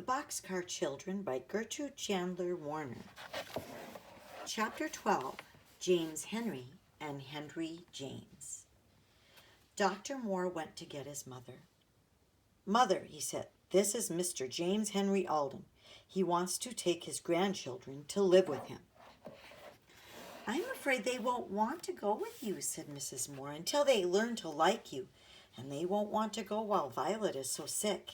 The Boxcar Children by Gertrude Chandler Warner. Chapter 12, James Henry and Henry James. Dr. Moore went to get his mother. "Mother," he said, "this is Mr. James Henry Alden. He wants to take his grandchildren to live with him." "I'm afraid they won't want to go with you," said Mrs. Moore, "until they learn to like you, and they won't want to go while Violet is so sick."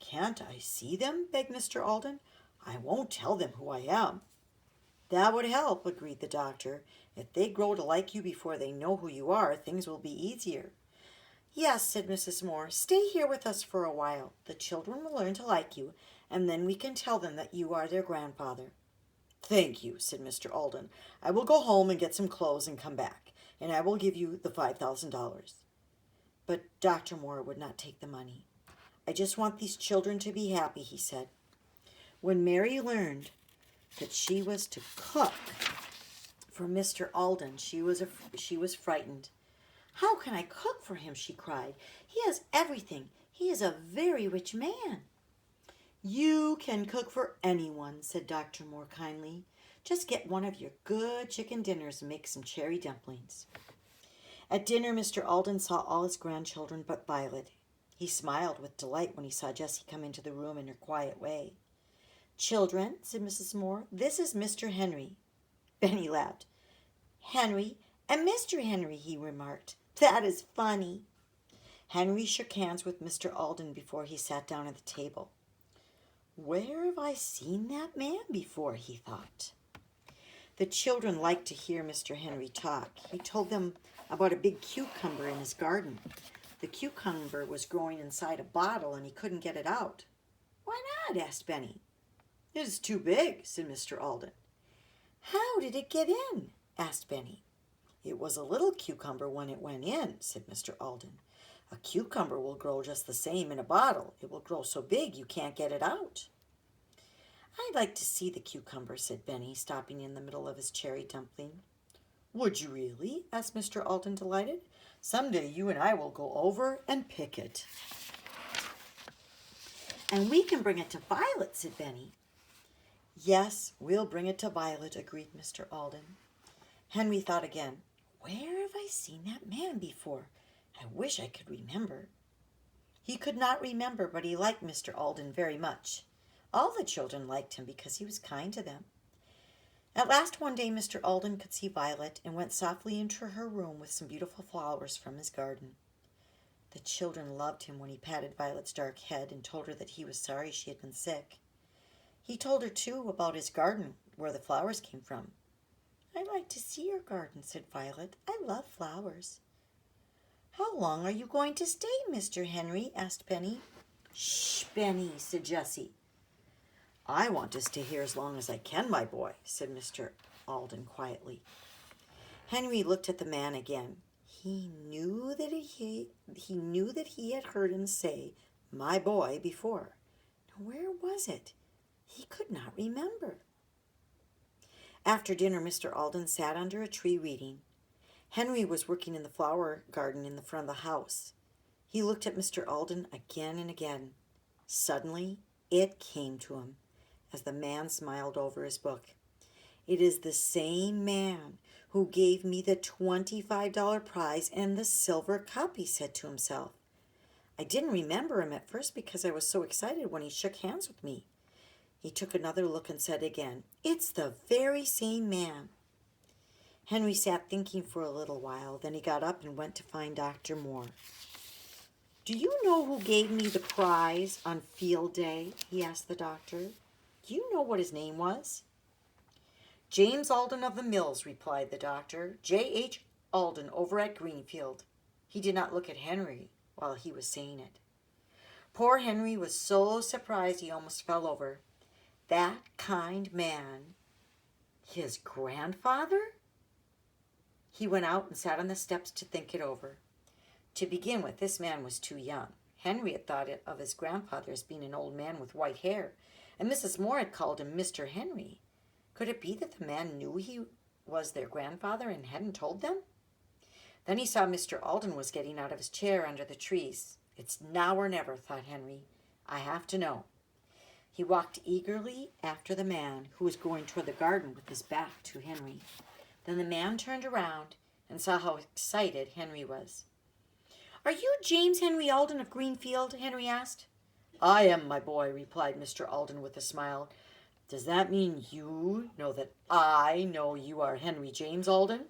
"Can't I see them?" begged Mr. Alden. "I won't tell them who I am." "That would help," agreed the doctor. "If they grow to like you before they know who you are, things will be easier." "Yes," said Mrs. Moore, "stay here with us for a while. The children will learn to like you, and then we can tell them that you are their grandfather." "Thank you," said Mr. Alden. "I will go home and get some clothes and come back, and I will give you the $5,000. But Dr. Moore would not take the money. "I just want these children to be happy," he said. When Mary learned that she was to cook for Mr. Alden, she was frightened. "How can I cook for him?" she cried. "He has everything. He is a very rich man." "You can cook for anyone," said Dr. Moore kindly. "Just get one of your good chicken dinners and make some cherry dumplings." At dinner, Mr. Alden saw all his grandchildren but Violet. He smiled with delight when he saw Jessie come into the room in her quiet way. "Children," said Mrs. Moore, "this is Mr. Henry." Benny laughed. "Henry and Mr. Henry," he remarked. "That is funny." Henry shook hands with Mr. Alden before he sat down at the table. "Where have I seen that man before?" he thought. The children liked to hear Mr. Henry talk. He told them about a big cucumber in his garden. The cucumber was growing inside a bottle and he couldn't get it out. "Why not?" asked Benny. "It is too big," said Mr. Alden. "How did it get in?" asked Benny. "It was a little cucumber when it went in," said Mr. Alden. "A cucumber will grow just the same in a bottle. It will grow so big you can't get it out." "I'd like to see the cucumber," said Benny, stopping in the middle of his cherry dumpling. "Would you really?" asked Mr. Alden, delighted. "Someday you and I will go over and pick it." "And we can bring it to Violet," said Benny. "Yes, we'll bring it to Violet," agreed Mr. Alden. Henry thought again. "Where have I seen that man before? I wish I could remember." He could not remember, but he liked Mr. Alden very much. All the children liked him because he was kind to them. At last one day Mr. Alden could see Violet and went softly into her room with some beautiful flowers from his garden. The children loved him when he patted Violet's dark head and told her that he was sorry she had been sick. He told her, too, about his garden, where the flowers came from. "I'd like to see your garden," said Violet. "I love flowers." "How long are you going to stay, Mr. Henry?" asked Benny. "Shh, Benny," said Jessie. "I want to stay here as long as I can, my boy," said Mr. Alden quietly. Henry looked at the man again. He knew that he had heard him say "my boy" before. Now, where was it? He could not remember. After dinner, Mr. Alden sat under a tree reading. Henry was working in the flower garden in the front of the house. He looked at Mr. Alden again and again. Suddenly, it came to him as the man smiled over his book. "It is the same man who gave me the $25 prize and the silver cup," he said to himself. "I didn't remember him at first because I was so excited when he shook hands with me." He took another look and said again, "It's the very same man." Henry sat thinking for a little while. Then he got up and went to find Dr. Moore. "Do you know who gave me the prize on field day?" he asked the doctor. "Do you know what his name was?" "James Alden of the Mills," replied the doctor. "J.H. Alden over at Greenfield." He did not look at Henry while he was saying it. Poor Henry was so surprised he almost fell over. That kind man, his grandfather? He went out and sat on the steps to think it over. To begin with, this man was too young. Henry had thought of his grandfather as being an old man with white hair, and Mrs. Moore had called him Mr. Henry. Could it be that the man knew he was their grandfather and hadn't told them? Then he saw Mr. Alden was getting out of his chair under the trees. "It's now or never," thought Henry. "I have to know." He walked eagerly after the man, who was going toward the garden with his back to Henry. Then the man turned around and saw how excited Henry was. "Are you James Henry Alden of Greenfield?" Henry asked. "I am, my boy," replied Mr. Alden with a smile. "Does that mean you know that I know you are Henry James Alden?"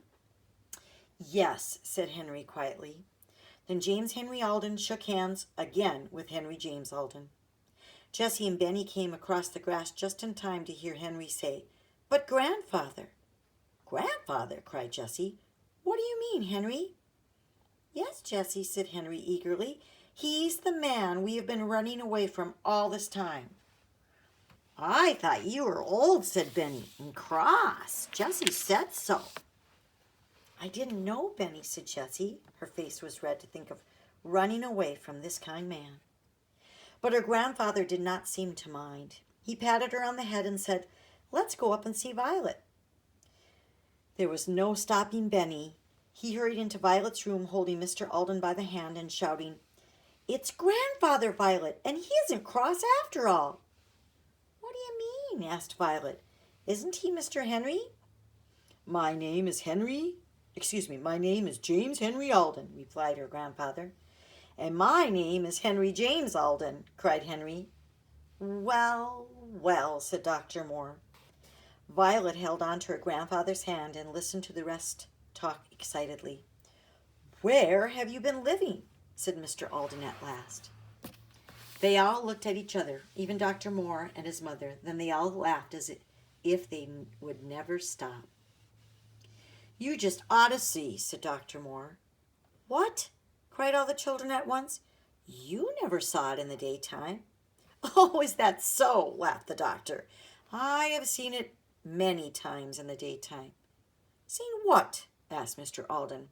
"Yes," said Henry quietly. Then James Henry Alden shook hands again with Henry James Alden. Jessie and Benny came across the grass just in time to hear Henry say, "But grandfather." "Grandfather?" cried Jessie. "What do you mean, Henry?" "Yes, Jessie," said Henry eagerly. "He's the man we have been running away from all this time." "I thought you were old," said Benny, "and cross. Jessie said so." "I didn't know, Benny," said Jessie. Her face was red to think of running away from this kind man. But her grandfather did not seem to mind. He patted her on the head and said, "Let's go up and see Violet." There was no stopping Benny. He hurried into Violet's room, holding Mr. Alden by the hand and shouting, "It's Grandfather, Violet, and he isn't cross after all." "What do you mean?" asked Violet. "Isn't he Mr. Henry?" My name is James Henry Alden," replied her grandfather. "And my name is Henry James Alden," cried Henry. "Well, well," said Dr. Moore. Violet held on to her grandfather's hand and listened to the rest talk excitedly. "Where have you been living?" said Mr. Alden at last. They all looked at each other, even Dr. Moore and his mother. Then they all laughed as if they would never stop. "You just ought to see," said Dr. Moore. "What?" cried all the children at once. "You never saw it in the daytime." "Oh, is that so?" laughed the doctor. "I have seen it many times in the daytime." "Seen what?" asked Mr. Alden.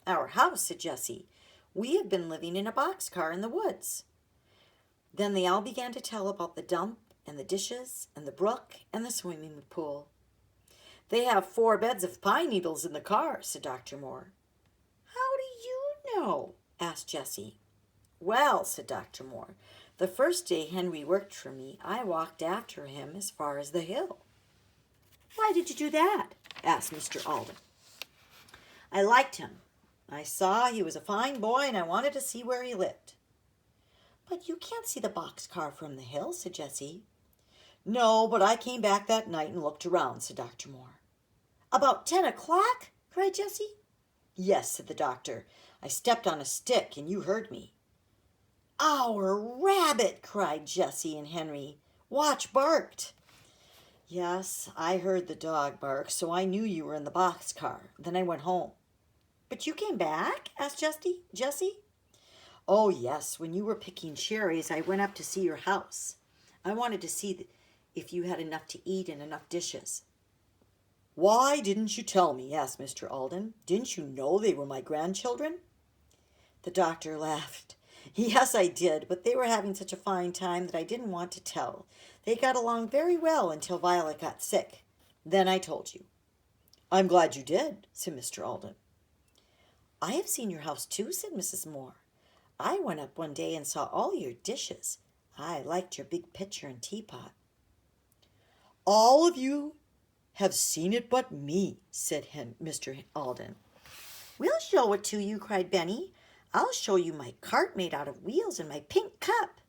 "Our house," said Jessie. "We have been living in a boxcar in the woods." Then they all began to tell about the dump and the dishes and the brook and the swimming pool. "They have 4 beds of pine needles in the car," said Dr. Moore. "How do you know?" asked Jessie. "Well," said Dr. Moore, "the first day Henry worked for me, I walked after him as far as the hill." "Why did you do that?" asked Mr. Alden. "I liked him. I saw he was a fine boy, and I wanted to see where he lived." "But you can't see the boxcar from the hill," said Jessie. "No, but I came back that night and looked around," said Dr. Moore. "About 10 o'clock?" cried Jessie. "Yes," said the doctor. "I stepped on a stick, and you heard me." "Our rabbit!" cried Jessie and Henry. "Watch barked." "Yes, I heard the dog bark, so I knew you were in the boxcar. Then I went home." "But you came back?" asked Jessie. "Oh, yes. When you were picking cherries, I went up to see your house. I wanted to see if you had enough to eat and enough dishes." "Why didn't you tell me?" asked Mr. Alden. "Didn't you know they were my grandchildren?" The doctor laughed. "Yes, I did, but they were having such a fine time that I didn't want to tell. They got along very well until Violet got sick. Then I told you." "I'm glad you did," said Mr. Alden. "I have seen your house too," said Mrs. Moore. "I went up one day and saw all your dishes. I liked your big pitcher and teapot." "All of you have seen it but me," said Mr. Alden. "We'll show it to you," cried Benny. "I'll show you my cart made out of wheels and my pink cup."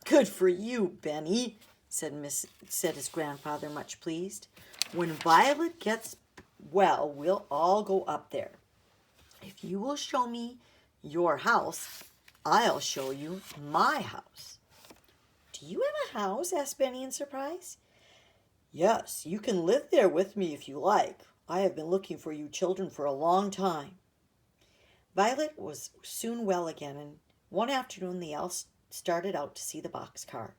"Good for you, Benny," said his grandfather, much pleased. "When Violet gets well, we'll all go up there. If you will show me your house, I'll show you my house." "Do you have a house?" asked Benny in surprise. "Yes, you can live there with me if you like. I have been looking for you children for a long time." Violet was soon well again, and one afternoon they all started out to see the boxcar.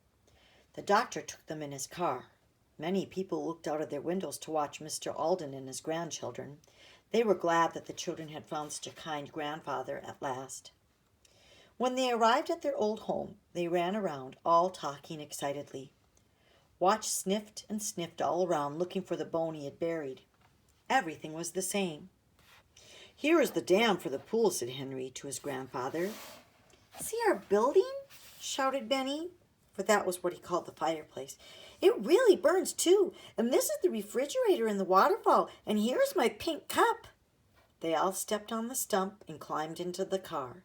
The doctor took them in his car. Many people looked out of their windows to watch Mr. Alden and his grandchildren. They were glad that the children had found such a kind grandfather at last. When they arrived at their old home, they ran around, all talking excitedly. Watch sniffed and sniffed all around, looking for the bone he had buried. Everything was the same. "Here is the dam for the pool," said Henry to his grandfather. "See our building?" shouted Benny. for that was what he called the fireplace. "It really burns too, and this is the refrigerator and the waterfall, and here's my pink cup." They all stepped on the stump and climbed into the car.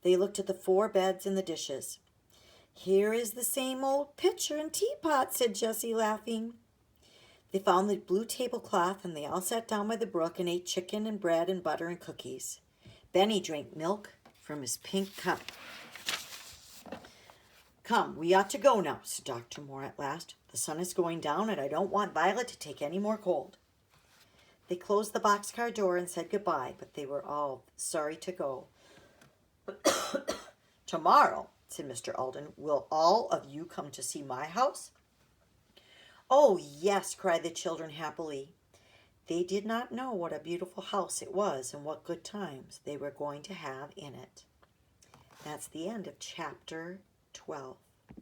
They looked at the 4 beds and the dishes. "Here is the same old pitcher and teapot," said Jessie, laughing. They found the blue tablecloth, and they all sat down by the brook and ate chicken and bread and butter and cookies. Benny drank milk from his pink cup. "Come, we ought to go now," said Dr. Moore at last. "The sun is going down, and I don't want Violet to take any more cold." They closed the boxcar door and said goodbye, but they were all sorry to go. "Tomorrow," said Mr. Alden, "will all of you come to see my house?" "Oh, yes," cried the children happily. They did not know what a beautiful house it was and what good times they were going to have in it. That's the end of chapter 12.